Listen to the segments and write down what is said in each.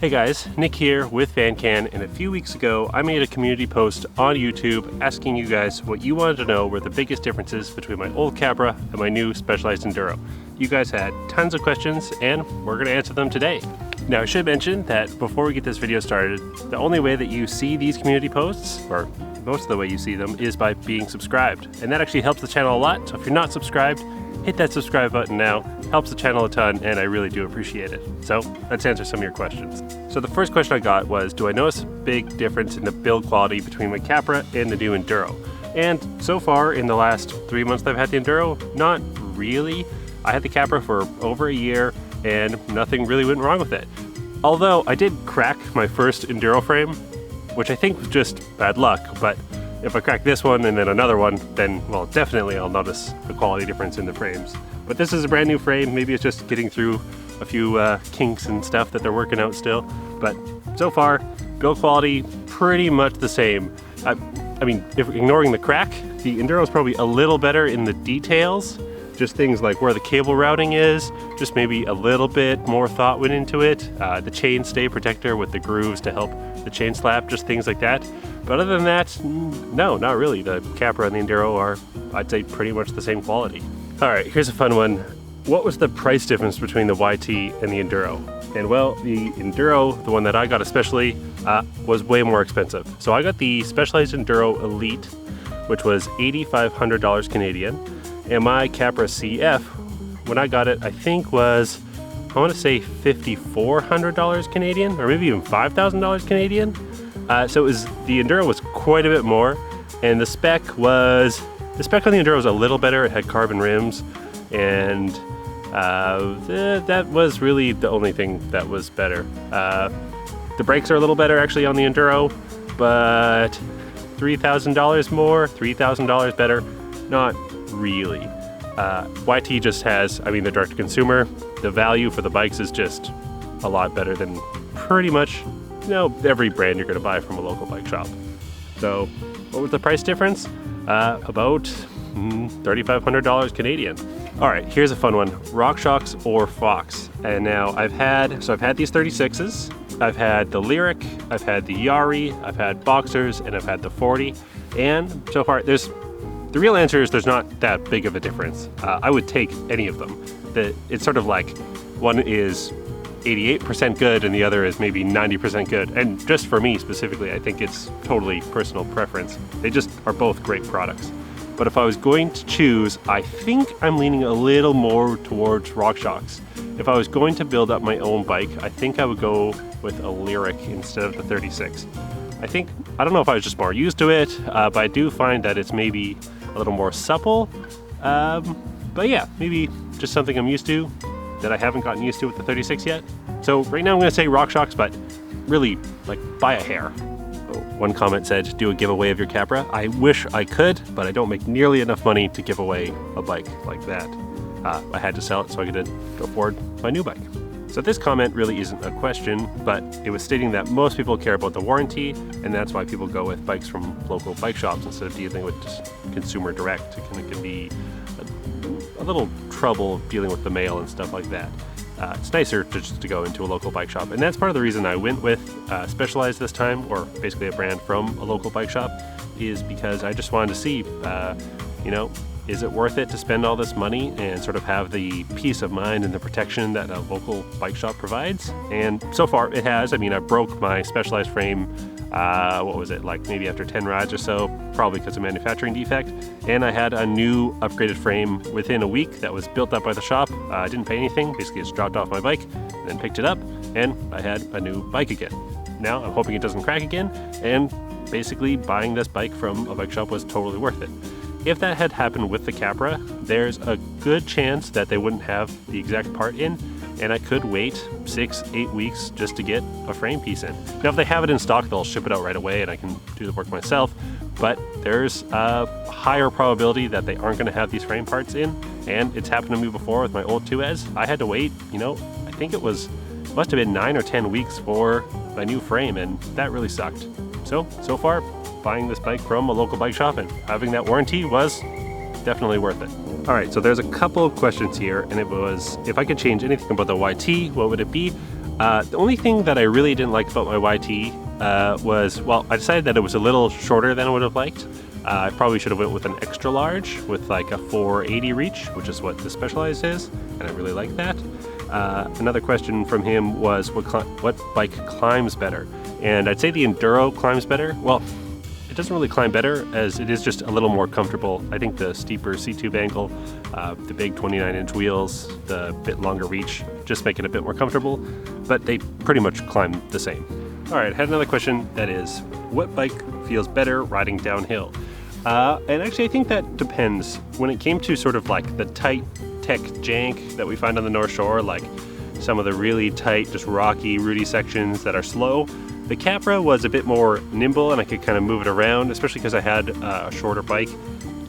Hey guys, Nick here with VanCan, and a few weeks ago I made a community post on YouTube asking you guys what you wanted to know were the biggest differences between my old Capra and my new Specialized Enduro. You guys had tons of questions and we're going to answer them today. Now I should mention that before we get this video started, the only way that you see these community posts, or most of the way you see them, is by being subscribed. And that actually helps the channel a lot, so if you're not subscribed, hit that subscribe button now. Helps the channel a ton and I really do appreciate it. So let's answer some of your questions. So the first question I got was, do I notice a big difference in the build quality between my Capra and the new Enduro? And so far in the last 3 months that I've had the Enduro, not really. I had the Capra for over a year and nothing really went wrong with it. Although I did crack my first Enduro frame, which I think was just bad luck, but if I crack this one and then another one, then, well, definitely I'll notice the quality difference in the frames. But this is a brand new frame. Maybe it's just getting through a few kinks and stuff that they're working out still. But so far, build quality, pretty much the same. I mean, if ignoring the crack, the Enduro is probably a little better in the details. Just things like where the cable routing is, just maybe a little bit more thought went into it. The chain stay protector with the grooves to help the chain slap, just things like that. But other than that, no, not really. The Capra and the Enduro are, I'd say, pretty much the same quality. All right, here's a fun one. What was the price difference between the YT and the Enduro? And well, the Enduro, the one that I got especially, was way more expensive. So I got the Specialized Enduro Elite, which was $8,500 Canadian. And my Capra CF, when I got it, I think was, I want to say $5,400 Canadian, or maybe even $5,000 Canadian. So it was, the Enduro was quite a bit more, and the spec on the Enduro was a little better. It had carbon rims, and that was really the only thing that was better. The brakes are a little better actually on the Enduro, but $3,000 more, $3,000 better, not really. YT just has, I mean, the direct to consumer, the value for the bikes is just a lot better than pretty much, you know, every brand you're going to buy from a local bike shop. So what was the price difference? About $3,500 Canadian. All right, here's a fun one. RockShox or Fox? And now I've had these 36s. I've had the Lyric, I've had the Yari, I've had Boxers, and I've had the 40. And so far, the real answer is there's not that big of a difference. I would take any of them. It's sort of like one is 88% good and the other is maybe 90% good. And just for me specifically, I think it's totally personal preference. They just are both great products. But if I was going to choose, I think I'm leaning a little more towards RockShox. If I was going to build up my own bike, I think I would go with a Lyric instead of the 36. I don't know if I was just more used to it, but I do find that it's maybe a little more supple. But yeah, maybe just something I'm used to that I haven't gotten used to with the 36 yet. So right now I'm gonna say RockShox, but really, like, by a hair. One comment said, do a giveaway of your Capra. I wish I could, but I don't make nearly enough money to give away a bike like that. I had to sell it so I could afford my new bike. So this comment really isn't a question, but it was stating that most people care about the warranty, and that's why people go with bikes from local bike shops instead of dealing with just consumer direct. It can be a little trouble dealing with the mail and stuff like that. It's nicer to go into a local bike shop, and that's part of the reason I went with Specialized this time, or basically a brand from a local bike shop, is because I just wanted to see, you know, is it worth it to spend all this money and sort of have the peace of mind and the protection that a local bike shop provides? And so far it has. I mean, I broke my Specialized frame, what was it, like maybe after 10 rides or so, probably because of manufacturing defect. And I had a new upgraded frame within a week that was built up by the shop. I didn't pay anything, basically just dropped off my bike and then picked it up, and I had a new bike again. Now I'm hoping it doesn't crack again, and basically buying this bike from a bike shop was totally worth it. If that had happened with the Capra, there's a good chance that they wouldn't have the exact part in, and I could wait 6-8 weeks just to get a frame piece in. Now, if they have it in stock, they'll ship it out right away and I can do the work myself, but there's a higher probability that they aren't gonna have these frame parts in, and it's happened to me before with my old 2S. I had to wait, you know, I think it must have been 9 or 10 weeks for my new frame, and that really sucked. So far, buying this bike from a local bike shop and having that warranty was definitely worth it. All right, so there's a couple of questions here, and it was, if I could change anything about the YT, what would it be? The only thing that I really didn't like about my YT was, well, I decided that it was a little shorter than I would have liked. I probably should have went with an extra large with like a 480 reach, which is what the Specialized is, and I really like that. Another question from him was what bike climbs better? And I'd say the Enduro climbs better. Well, it doesn't really climb better, as it is just a little more comfortable. I think the steeper C-tube angle, the big 29-inch wheels, the bit longer reach, just make it a bit more comfortable, but they pretty much climb the same. All right, I had another question that is, what bike feels better riding downhill? And actually I think that depends. When it came to sort of like the tight tech jank that we find on the North Shore, like some of the really tight, just rocky, rooty sections that are slow, the Capra was a bit more nimble and I could kind of move it around, especially because I had a shorter bike.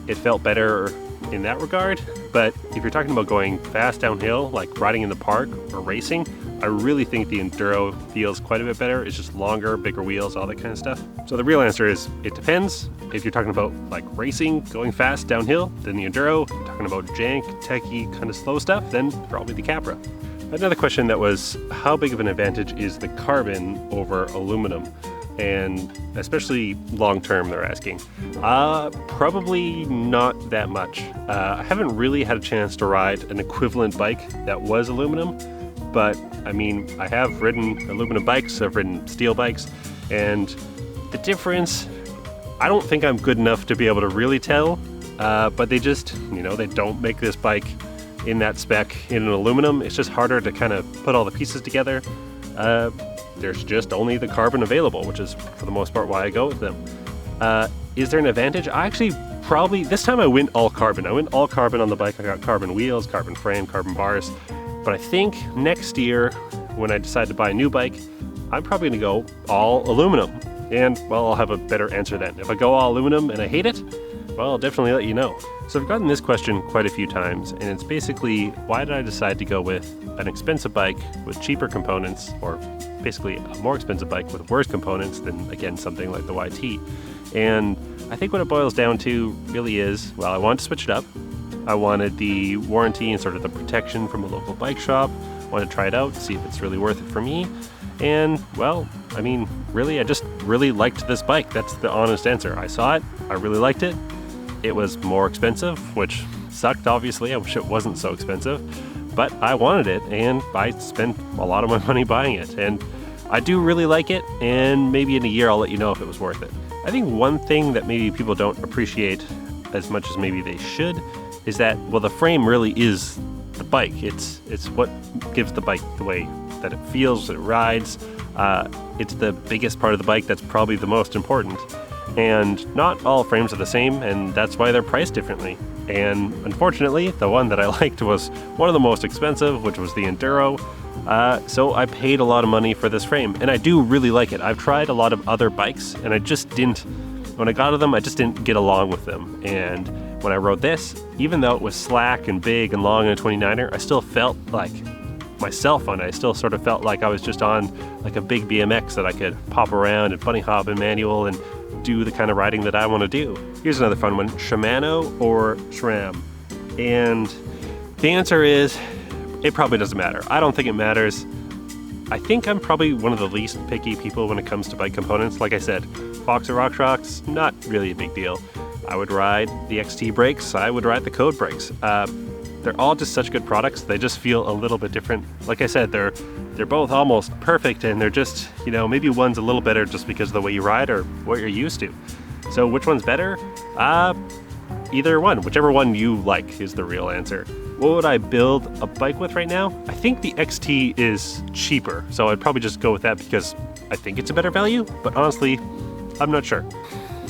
It felt better in that regard. But if you're talking about going fast downhill, like riding in the park or racing, I really think the Enduro feels quite a bit better. It's just longer, bigger wheels, all that kind of stuff. So the real answer is, it depends. If you're talking about like racing, going fast downhill, then the Enduro. If you're talking about jank, techie, kind of slow stuff, then probably the Capra. Another question that was, how big of an advantage is the carbon over aluminum? And especially long term, they're asking. Probably not that much. I haven't really had a chance to ride an equivalent bike that was aluminum, but I mean, I have ridden aluminum bikes, I've ridden steel bikes, and the difference, I don't think I'm good enough to be able to really tell, but they just, they don't make this bike in that spec in an aluminum. It's just harder to kind of put all the pieces together. There's just only the carbon available, which is for the most part why I go with them. Is there an advantage? I actually probably, this time I went all carbon. I went all carbon on the bike. I got carbon wheels, carbon frame, carbon bars. But I think next year, when I decide to buy a new bike, I'm probably gonna go all aluminum. And, well, I'll have a better answer then. If I go all aluminum and I hate it, well, I'll definitely let you know. So I've gotten this question quite a few times, and it's basically, why did I decide to go with an expensive bike with cheaper components, or basically a more expensive bike with worse components than, again, something like the YT? And I think what it boils down to really is, well, I wanted to switch it up. I wanted the warranty and sort of the protection from a local bike shop. I wanted to try it out, see if it's really worth it for me. And, well, I mean, really, I just really liked this bike. That's the honest answer. I saw it, I really liked it. It was more expensive, which sucked, obviously. I wish it wasn't so expensive, but I wanted it, and I spent a lot of my money buying it. And I do really like it, and maybe in a year I'll let you know if it was worth it. I think one thing that maybe people don't appreciate as much as maybe they should is that, well, the frame really is the bike. It's what gives the bike the way that it feels, that it rides. It's the biggest part of the bike that's probably the most important. And not all frames are the same, and that's why they're priced differently. And unfortunately, the one that I liked was one of the most expensive, which was the Enduro. So I paid a lot of money for this frame, and I do really like it. I've tried a lot of other bikes, and I just didn't, when I got them, I just didn't get along with them. And when I rode this, even though it was slack and big and long in a 29er, I still felt like myself on it. I still sort of felt like I was just on like a big BMX that I could pop around and bunny hop in manual and do the kind of riding that I want to do. Here's another fun one, Shimano or SRAM? And the answer is, it probably doesn't matter. I don't think it matters. I think I'm probably one of the least picky people when it comes to bike components. Like I said, Fox or RockShox, not really a big deal. I would ride the XT brakes, I would ride the Code brakes. They're all just such good products. They just feel a little bit different. Like I said, they're both almost perfect, and they're just, maybe one's a little better just because of the way you ride or what you're used to. So which one's better? Either one. Whichever one you like is the real answer. What would I build a bike with right now? I think the XT is cheaper, so I'd probably just go with that because I think it's a better value, but honestly, I'm not sure.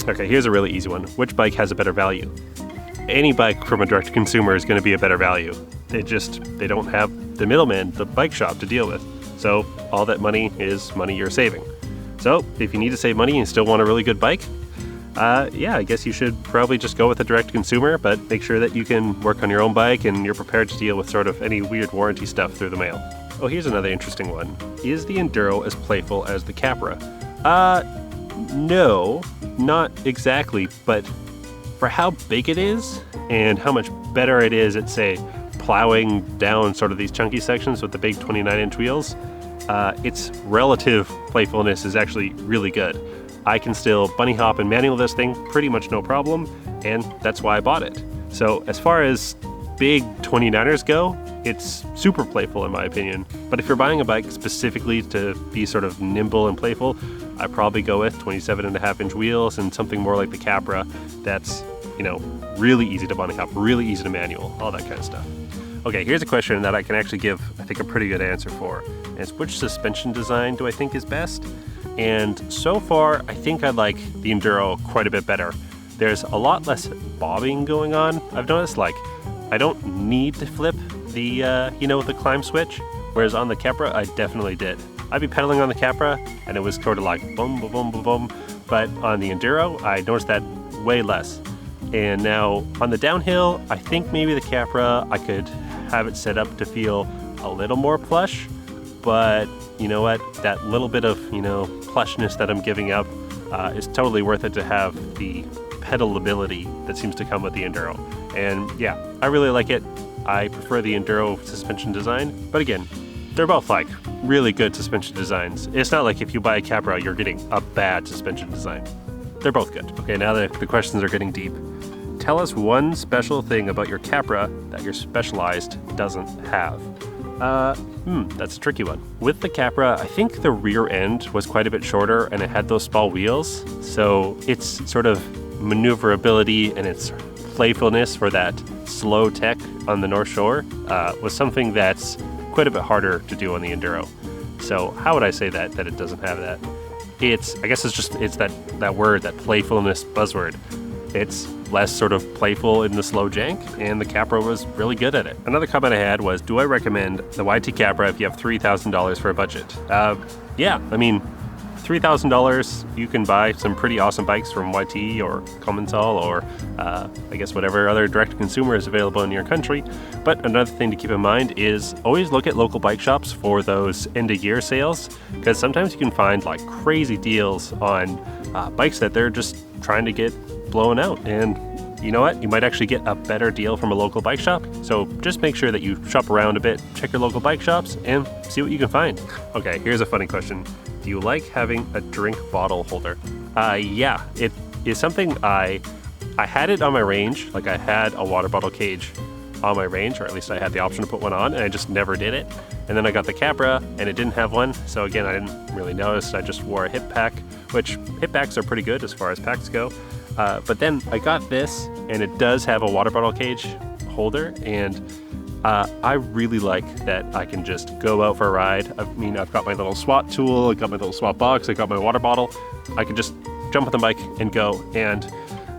Okay, here's a really easy one. Which bike has a better value? Any bike from a direct-to-consumer is going to be a better value. They don't have the middleman, the bike shop, to deal with. So all that money is money you're saving. So if you need to save money and still want a really good bike, yeah, I guess you should probably just go with a direct-to-consumer, but make sure that you can work on your own bike and you're prepared to deal with sort of any weird warranty stuff through the mail. Oh, here's another interesting one. Is the Enduro as playful as the Capra? No, not exactly, but for how big it is and how much better it is at, say, plowing down sort of these chunky sections with the big 29-inch wheels, its relative playfulness is actually really good. I can still bunny hop and manual this thing pretty much no problem, and that's why I bought it. So as far as big 29ers go, it's super playful in my opinion. But if you're buying a bike specifically to be sort of nimble and playful, I'd probably go with 27.5-inch wheels and something more like the Capra that's, really easy to bunny hop, really easy to manual, all that kind of stuff. Okay, here's a question that I can actually give, I think, a pretty good answer for. And it's which suspension design do I think is best? And so far, I think I like the Enduro quite a bit better. There's a lot less bobbing going on. I've noticed, I don't need to flip the, the climb switch, whereas on the Capra, I definitely did. I'd be pedaling on the Capra, and it was sort of like boom, boom, boom, boom, boom. But on the Enduro, I noticed that way less. And now on the downhill, I think maybe the Capra, I could have it set up to feel a little more plush, but you know what? That little bit of, plushness that I'm giving up is totally worth it to have the pedalability that seems to come with the Enduro. And yeah, I really like it. I prefer the Enduro suspension design, but again, they're both really good suspension designs. It's not like if you buy a Capra, you're getting a bad suspension design. They're both good. Okay, now that the questions are getting deep. Tell us one special thing about your Capra that your Specialized doesn't have. That's a tricky one. With the Capra, I think the rear end was quite a bit shorter and it had those small wheels. So its sort of maneuverability and its playfulness for that slow tech on the North Shore was something that's quite a bit harder to do on the Enduro. So how would I say that it doesn't have that? It's that word, that playfulness buzzword. It's less sort of playful in the slow jank, and the Capra was really good at it. Another comment I had was, do I recommend the YT Capra if you have $3,000 for a budget? Yeah, $3,000, you can buy some pretty awesome bikes from YT or Commensal or I guess whatever other direct-to-consumer is available in your country. But another thing to keep in mind is always look at local bike shops for those end-of-year sales, because sometimes you can find crazy deals on bikes that they're just trying to get blown out. And you know what? You might actually get a better deal from a local bike shop. So just make sure that you shop around a bit, check your local bike shops, and see what you can find. Okay, here's a funny question. Do you like having a drink bottle holder? Yeah, it is something I had it on my range. I had a water bottle cage on my range, or at least I had the option to put one on, and I just never did it. And then I got the Capra, and it didn't have one. So again, I didn't really notice. I just wore a hip pack, which hip packs are pretty good as far as packs go. But then I got this, and it does have a water bottle cage holder, and I really like that I can just go out for a ride. I've got my little SWAT tool, I got my little SWAT box, I got my water bottle. I can just jump on the bike and go, and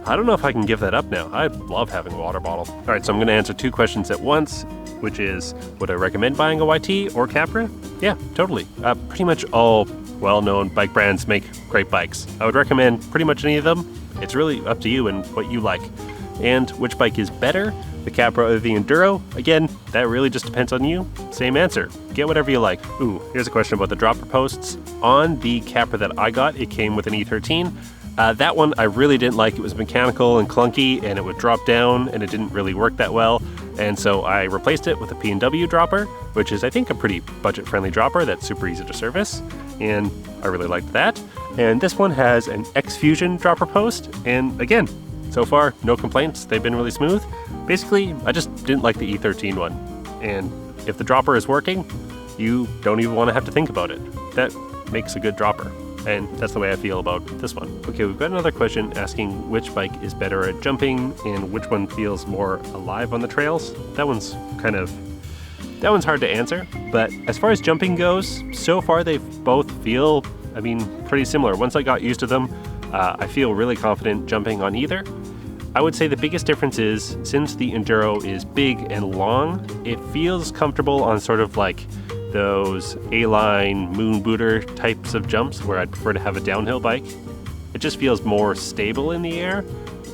I don't know if I can give that up now. I love having a water bottle. All right, so I'm gonna answer two questions at once, which is, would I recommend buying a YT or Capra? Yeah, totally. Pretty much all well-known bike brands make great bikes. I would recommend pretty much any of them. It's really up to you and what you like. And which bike is better, the Capra or the Enduro? Again, that really just depends on you. Same answer. Get whatever you like. Ooh, here's a question about the dropper posts. On the Capra that I got, it came with an E13. That one I really didn't like. It was mechanical and clunky, and it would drop down, and it didn't really work that well. And so I replaced it with a P&W dropper, which is, I think, a pretty budget-friendly dropper that's super easy to service, and I really liked that. And this one has an X-Fusion dropper post, and again, so far, no complaints. They've been really smooth. Basically, I just didn't like the E13 one. And if the dropper is working, you don't even want to have to think about it. That makes a good dropper. And that's the way I feel about this one. Okay, we've got another question asking which bike is better at jumping and which one feels more alive on the trails. That one's hard to answer. But as far as jumping goes, so far they both feel, pretty similar. Once I got used to them, I feel really confident jumping on either. I would say the biggest difference is, since the Enduro is big and long, it feels comfortable on sort of those A-line moon booter types of jumps where I'd prefer to have a downhill bike. It just feels more stable in the air.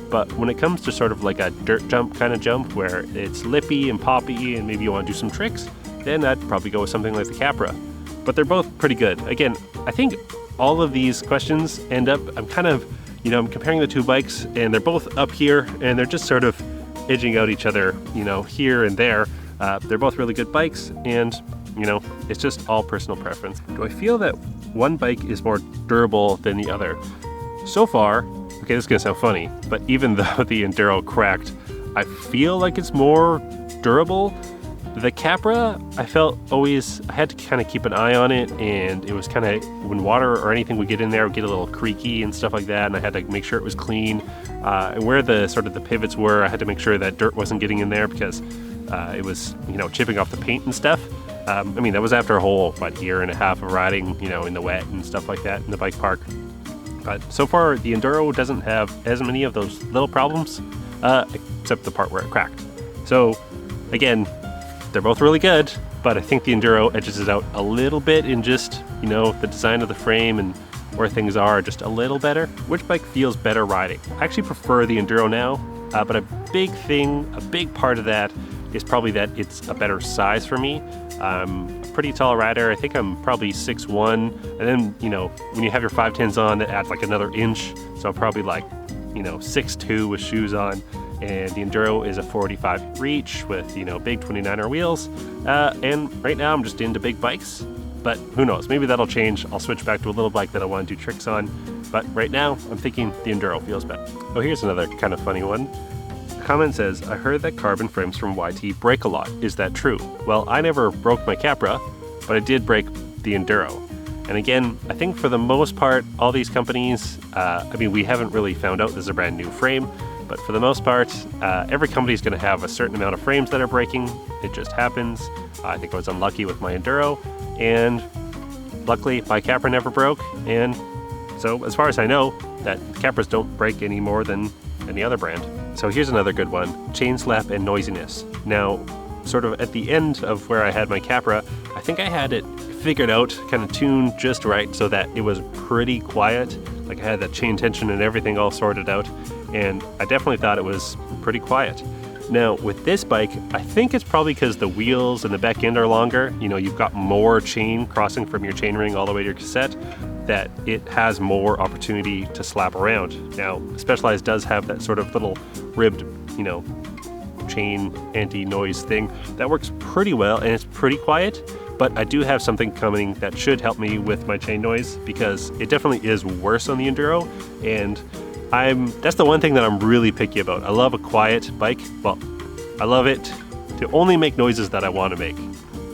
But when it comes to sort of a dirt jump kind of jump where it's lippy and poppy and maybe you want to do some tricks, then I'd probably go with something like the Capra. But they're both pretty good. Again, I think all of these questions end up, I'm comparing the two bikes, and they're both up here, and they're just sort of edging out each other, here and there. They're both really good bikes, and, you know, it's just all personal preference. Do I feel that one bike is more durable than the other? So far, okay, this is gonna sound funny, but even though the Enduro cracked, I feel like it's more durable. The Capra, I felt I had to kind of keep an eye on it, and it was kind of, when water or anything would get in there, it would get a little creaky and stuff like that, and I had to make sure it was clean. And where the sort of the pivots were, I had to make sure that dirt wasn't getting in there because it was, you know, chipping off the paint and stuff. I mean, that was after a whole, year and a half of riding, you know, in the wet and stuff like that in the bike park. But so far, the Enduro doesn't have as many of those little problems, except the part where it cracked. So, again, they're both really good, but I think the Enduro edges it out a little bit in just, you know, the design of the frame and where things are just a little better. Which bike feels better riding? I actually prefer the Enduro now, but a big part of that is probably that it's a better size for me. I'm a pretty tall rider. I think I'm probably 6'1", and then, you know, when you have your 510s on, that adds like another inch, so I'm probably like, you know, 6'2" with shoes on. And the Enduro is a 45 reach with, you know, big 29er wheels. And right now I'm just into big bikes, but who knows, maybe that'll change. I'll switch back to a little bike that I want to do tricks on. But right now I'm thinking the Enduro feels better. Oh, here's another kind of funny one. The comment says, I heard that carbon frames from YT break a lot. Is that true? Well, I never broke my Capra, but I did break the Enduro. And again, I think for the most part, all these companies, I mean, we haven't really found out this is a brand new frame, but for the most part, every company is going to have a certain amount of frames that are breaking. It just happens. I think I was unlucky with my Enduro, and luckily my Capra never broke. And so as far as I know, that Capras don't break any more than any other brand. So here's another good one, chain slap and noisiness. Now, sort of at the end of where I had my Capra, I think I had it figured out, kind of tuned just right so that it was pretty quiet. Like I had that chain tension and everything all sorted out, and I definitely thought it was pretty quiet. Now with this bike, I think it's probably because the wheels and the back end are longer. You know, you've got more chain crossing from your chain ring all the way to your cassette, that it has more opportunity to slap around. Now, Specialized does have that sort of little ribbed, you know, chain anti-noise thing that works pretty well, and it's pretty quiet. But I do have something coming that should help me with my chain noise, because it definitely is worse on the Enduro, and that's the one thing that I'm really picky about. I love a quiet bike. Well, I love it to only make noises that I want to make,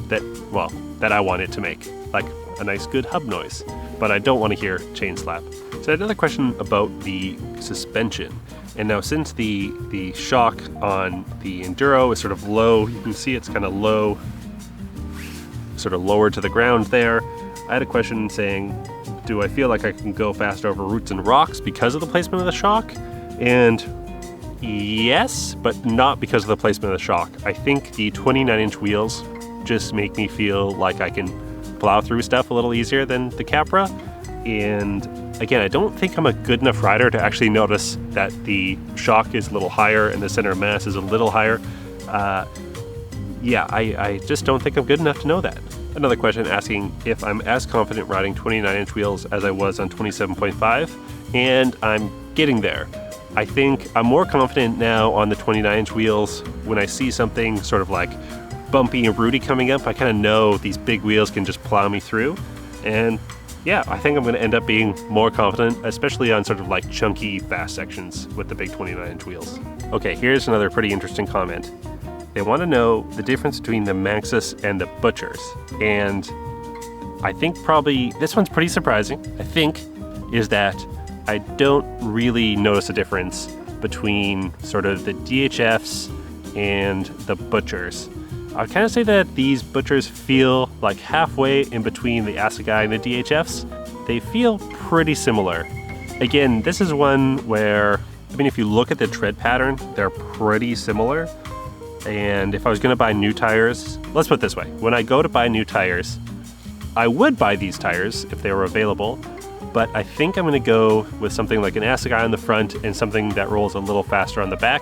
that I want it to make, like a nice good hub noise, but I don't want to hear chain slap. So another question about the suspension. And now since the shock on the Enduro is sort of low, you can see it's kind of low, sort of lower to the ground there. I had a question saying, do I feel like I can go fast over roots and rocks because of the placement of the shock? And yes, but not because of the placement of the shock. I think the 29-inch wheels just make me feel like I can plow through stuff a little easier than the Capra. And again, I don't think I'm a good enough rider to actually notice that the shock is a little higher and the center of mass is a little higher. I just don't think I'm good enough to know that. Another question asking if I'm as confident riding 29-inch wheels as I was on 27.5, and I'm getting there. I think I'm more confident now on the 29-inch wheels. When I see something sort of like bumpy and rooty coming up, I kind of know these big wheels can just plow me through. And yeah, I think I'm going to end up being more confident, especially on sort of like chunky, fast sections with the big 29-inch wheels. Okay, here's another pretty interesting comment. They want to know the difference between the Maxxis and the Butchers. And I think probably this one's pretty surprising, I think, is that I don't really notice a difference between sort of the DHFs and the Butchers. I'd kind of say that these Butchers feel like halfway in between the Assegai and the DHFs. They feel pretty similar. Again, this is one where, I mean, if you look at the tread pattern, they're pretty similar. And if I was going to buy new tires, let's put it this way. When I go to buy new tires, I would buy these tires if they were available, but I think I'm going to go with something like an Assegai on the front and something that rolls a little faster on the back.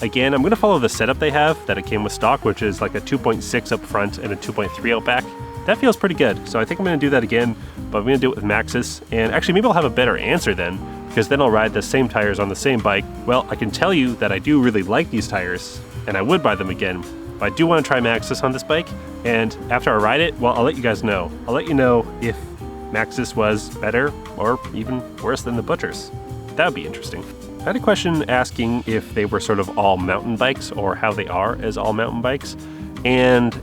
Again, I'm going to follow the setup they have that it came with stock, which is like a 2.6 up front and a 2.3 out back. That feels pretty good. So I think I'm going to do that again, but I'm going to do it with Maxxis. And actually, maybe I'll have a better answer then, because then I'll ride the same tires on the same bike. Well, I can tell you that I do really like these tires, and I would buy them again, But I do want to try Maxxis on this bike, and after I ride it, well, I'll let you guys know. I'll let you know if Maxxis was better or even worse than the Butchers. That would be interesting. I had a question asking if they were sort of all mountain bikes or how they are as all mountain bikes, and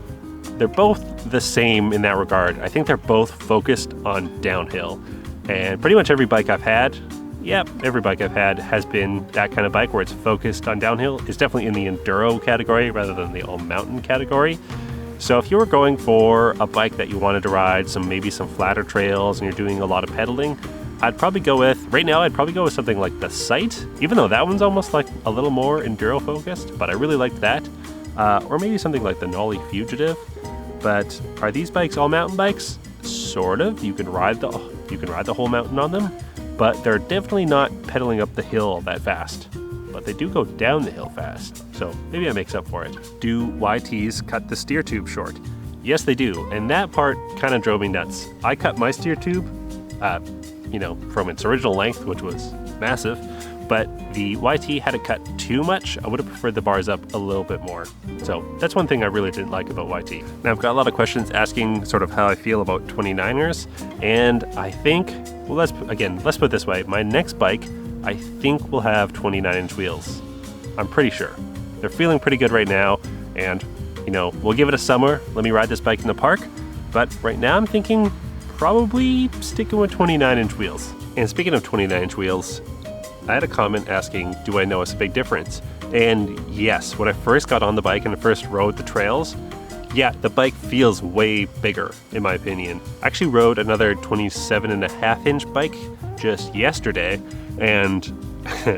they're both the same in that regard. I think they're both focused on downhill, and pretty much every bike I've had, every bike I've had has been that kind of bike where it's focused on downhill. It's definitely in the enduro category rather than the all mountain category. So if you were going for a bike that you wanted to ride maybe some flatter trails and you're doing a lot of pedaling, I'd probably go with something like the Sight, even though that one's almost like a little more enduro focused, but I really liked that. Or maybe something like the Nolly Fugitive. But are these bikes all mountain bikes? Sort of. You can ride the whole mountain on them, but they're definitely not pedaling up the hill that fast. But they do go down the hill fast, so maybe that makes up for it. Do YTs cut the steer tube short? Yes, they do, and that part kind of drove me nuts. I cut my steer tube, from its original length, which was massive, but the YT had it cut too much. I would have preferred the bars up a little bit more. So that's one thing I really didn't like about YT. Now I've got a lot of questions asking sort of how I feel about 29ers, and I think, well, let's put it this way. My next bike, I think will have 29-inch wheels. I'm pretty sure. They're feeling pretty good right now, and we'll give it a summer. Let me ride this bike in the park. But right now I'm thinking probably sticking with 29-inch wheels. And speaking of 29-inch wheels, I had a comment asking, do I notice a big difference? And yes, when I first got on the bike and I first rode the trails, the bike feels way bigger, in my opinion. I actually rode another 27.5-inch bike just yesterday, and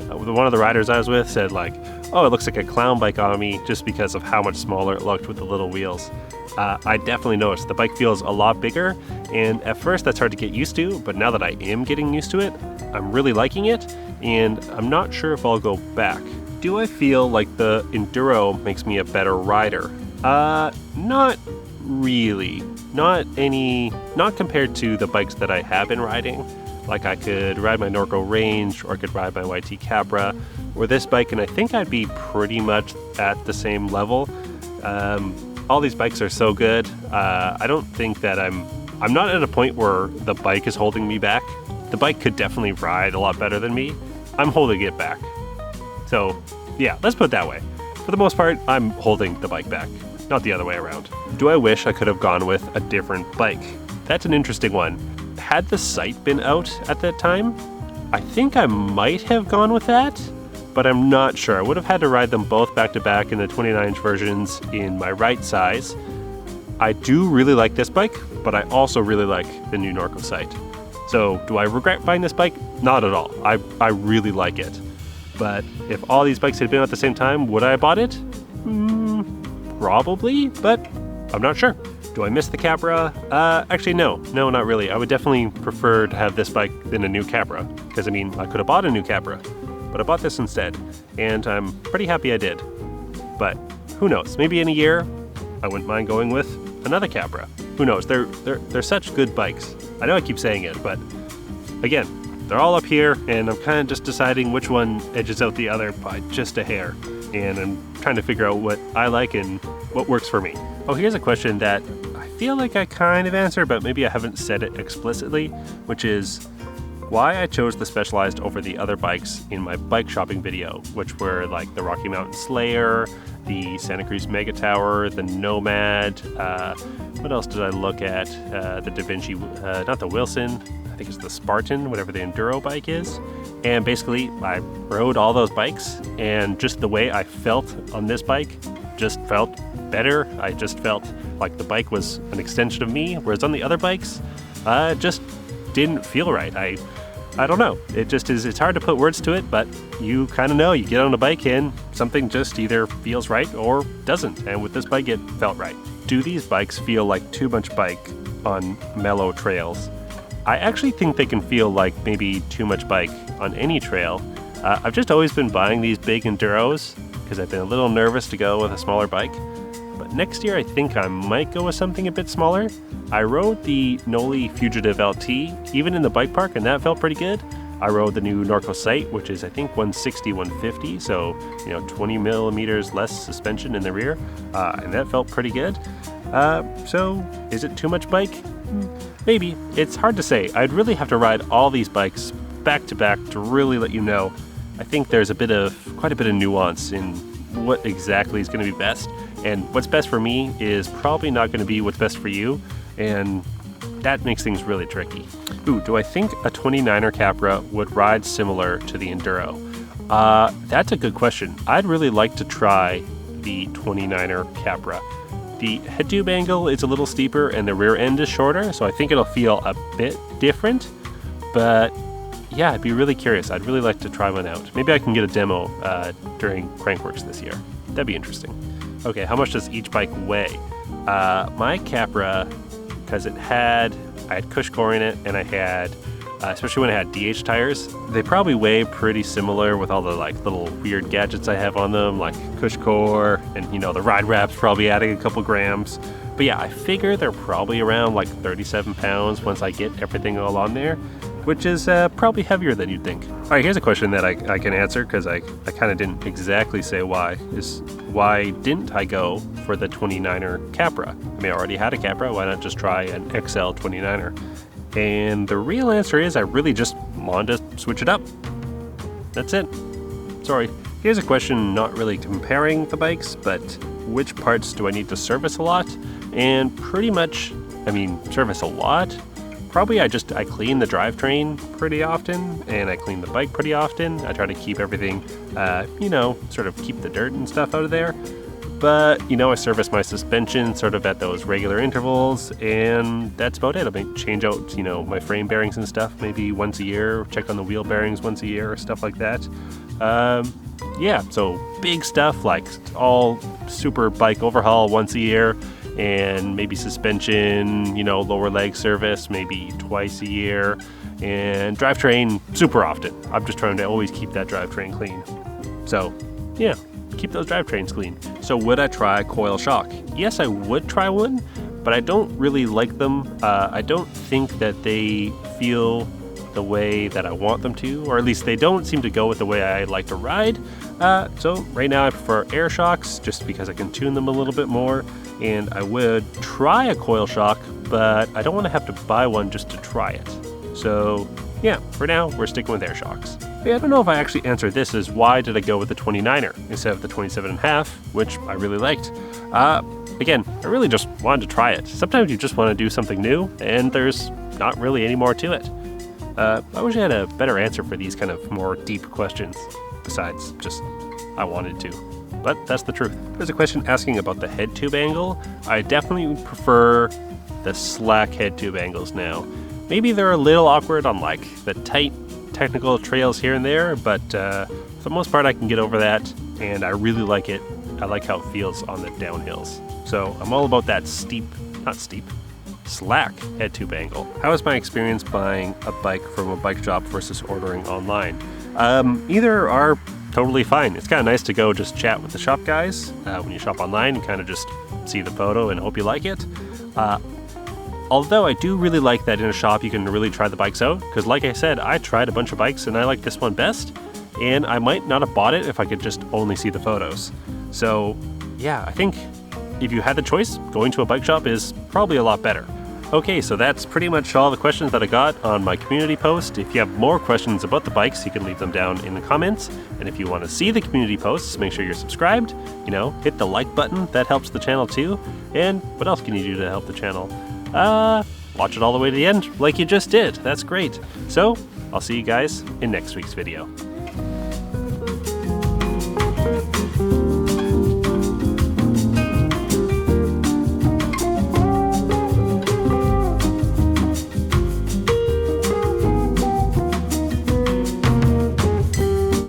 one of the riders I was with said oh, it looks like a clown bike on me just because of how much smaller it looked with the little wheels. I definitely noticed the bike feels a lot bigger, and at first that's hard to get used to, but now that I am getting used to it, I'm really liking it, and I'm not sure if I'll go back. Do I feel like the Enduro makes me a better rider? Not really. Not compared to the bikes that I have been riding. Like I could ride my Norco Range, or I could ride my YT Capra, or this bike, and I think I'd be pretty much at the same level. All these bikes are so good. I don't think that I'm not at a point where the bike is holding me back. The bike could definitely ride a lot better than me. I'm holding it back. So yeah, let's put it that way. For the most part, I'm holding the bike back, not the other way around. Do I wish I could have gone with a different bike? That's an interesting one. Had the Sight been out at that time, I think I might have gone with that, but I'm not sure. I would have had to ride them both back to back in the 29-inch versions in my right size. I do really like this bike, but I also really like the new Norco Sight. So do I regret buying this bike? Not at all. I really like it. But if all these bikes had been out at the same time, would I have bought it? Probably, but I'm not sure. Do I miss the Capra? Actually, no, not really. I would definitely prefer to have this bike than a new Capra, because I could have bought a new Capra, but I bought this instead, and I'm pretty happy I did. But who knows? Maybe in a year, I wouldn't mind going with another Capra. Who knows? They're such good bikes. I know I keep saying it, but again, they're all up here, and I'm kind of just deciding which one edges out the other by just a hair, and I'm trying to figure out what I like and what works for me. Oh, here's a question that I feel like I kind of answered, but maybe I haven't said it explicitly, which is why I chose the Specialized over the other bikes in my bike shopping video, which were like the Rocky Mountain Slayer, the Santa Cruz Mega Tower, the Nomad, what else did I look at? The Da Vinci, not the Wilson, I think it's the Spartan, whatever the enduro bike is. And basically I rode all those bikes, and just the way I felt on this bike just felt better. I just felt like the bike was an extension of me, whereas on the other bikes, just didn't feel right. I don't know. It just is, it's hard to put words to it, but you kind of know. You get on a bike and something just either feels right or doesn't. And with this bike, it felt right. Do these bikes feel like too much bike on mellow trails? I actually think they can feel like maybe too much bike on any trail. I've just always been buying these big enduros because I've been a little nervous to go with a smaller bike. But next year, I think I might go with something a bit smaller. I rode the Nolly Fugitive LT, even in the bike park, and that felt pretty good. I rode the new Norco Sight, which is I think 160, 150, so 20 millimeters less suspension in the rear, and that felt pretty good. So is it too much bike? Maybe. It's hard to say. I'd really have to ride all these bikes back to back to really let you know. I think there's quite a bit of nuance in what exactly is going to be best, and what's best for me is probably not going to be what's best for you, and that makes things really tricky. Ooh, do I think a 29er Capra would ride similar to the Enduro? That's a good question. I'd really like to try the 29er Capra. The head tube angle is a little steeper and the rear end is shorter, so I think it'll feel a bit different, but yeah, I'd be really curious. I'd really like to try one out. Maybe I can get a demo during Crankworks this year. That'd be interesting. Okay, how much does each bike weigh? My Capra, because I had cush core in it, and I had, especially when I had DH tires, they probably weigh pretty similar with all the little weird gadgets I have on them, like cush core, and the ride wrap's probably adding a couple grams. But yeah, I figure they're probably around 37 pounds once I get everything all on there, which is probably heavier than you'd think. All right, here's a question that I can answer, because I kind of didn't exactly say why didn't I go for the 29er Capra? I mean, I already had a Capra, why not just try an XL 29er? And the real answer is I really just wanted to switch it up. That's it. Sorry. Here's a question not really comparing the bikes, but which parts do I need to service a lot? And pretty much, service a lot? Probably I clean the drivetrain pretty often, and I clean the bike pretty often. I try to keep everything, sort of keep the dirt and stuff out of there. But, I service my suspension sort of at those regular intervals, and that's about it. I may change out, my frame bearings and stuff maybe once a year, check on the wheel bearings once a year, or stuff like that. Yeah, so big stuff like all super bike overhaul once a year, and maybe suspension, lower leg service maybe twice a year, and drivetrain super often. I'm just trying to always keep that drivetrain clean. So, yeah, keep those drivetrains clean. So would I try coil shock? Yes, I would try one, but I don't really like them. I don't think that they feel the way that I want them to, or at least they don't seem to go with the way I like to ride. So right now I prefer air shocks just because I can tune them a little bit more, and I would try a coil shock, but I don't want to have to buy one just to try it. So yeah, for now we're sticking with air shocks. I don't know if I actually answered this as why did I go with the 29er instead of the 27.5, which I really liked. Again, I really just wanted to try it. Sometimes you just want to do something new, and there's not really any more to it. I wish I had a better answer for these kind of more deep questions, besides just I wanted to. But that's the truth. There's a question asking about the head tube angle. I definitely prefer the slack head tube angles now. Maybe they're a little awkward on the tight technical trails here and there, but for the most part I can get over that, and I really like it. I like how it feels on the downhills. So I'm all about that slack head tube angle. How was my experience buying a bike from a bike shop versus ordering online? Either are totally fine. It's kind of nice to go just chat with the shop guys. When you shop online, you kind of just see the photo and hope you like it. Although I do really like that in a shop you can really try the bikes out, because like I said, I tried a bunch of bikes and I like this one best, and I might not have bought it if I could just only see the photos. So yeah, I think if you had the choice, going to a bike shop is probably a lot better. Okay, so that's pretty much all the questions that I got on my community post. If you have more questions about the bikes, you can leave them down in the comments. And if you want to see the community posts, make sure you're subscribed. Hit the like button, that helps the channel too. And what else can you do to help the channel? Watch it all the way to the end like you just did. That's great. So I'll see you guys in next week's video.